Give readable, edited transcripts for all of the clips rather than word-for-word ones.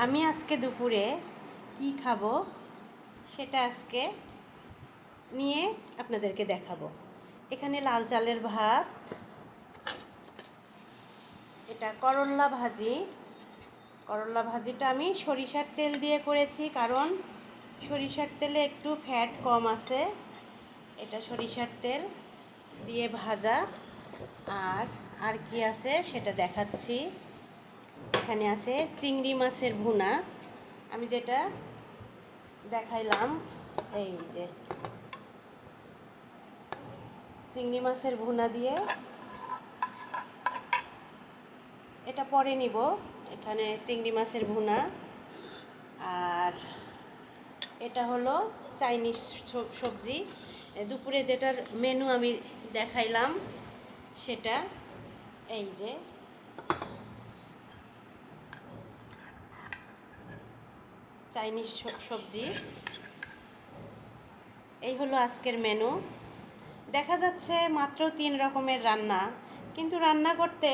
আমি আজকে দুপুরে কি খাবো সেটা আজকে নিয়ে আপনাদেরকে দেখাবো। এখানে লাল চালের ভাত, এটা করল্লা ভাজি। করল্লা ভাজিটা আমি সরিষার তেল দিয়ে করেছি, কারণ সরিষার তেলে একটু ফ্যাট কম আছে। এটা সরিষার তেল দিয়ে ভাজা। আর কি আছে সেটা দেখাচ্ছি। এখানে আছে চিংড়ি মাছের ভুনা, আমি যেটা দেখাইলাম। এই যে চিংড়ি মাছের ভুনা দিয়ে এটা পরে নিব। এখানে চিংড়ি মাছের ভুনা, আর এটা হলো চাইনিজ সবজি। দুপুরে যেটার মেনু আমি দেখাইলাম সেটা এই যে চাইনিজ সবজি। এই হলো আজকের মেনু। দেখা যাচ্ছে মাত্র 3 রকমের রান্না, কিন্তু রান্না করতে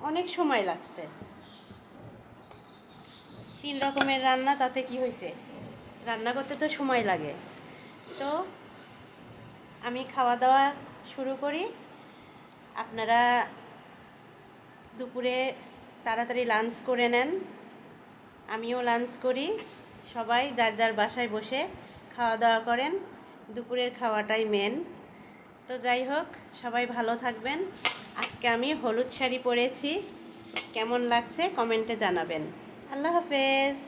অনেক সময় লাগছে। 3 রকমের রান্না, তাতে কি হয়েছে, রান্না করতে তো সময় লাগে। তো আমি খাওয়া দাওয়া শুরু করি। আপনারা দুপুরে তাড়াতাড়ি লাঞ্চ করে নেন, আমিও লাঞ্চ করি। সবাই যার যার বাসায় বসে খাওয়া দাওয়া করেন, দুপুরের খাওয়াটাই মেন। তো যাই হোক, সবাই ভালো থাকবেন। আজকে আমি হলুদ শাড়ি পরেছি, কেমন লাগছে কমেন্টে জানাবেন। আল্লাহ হাফেজ।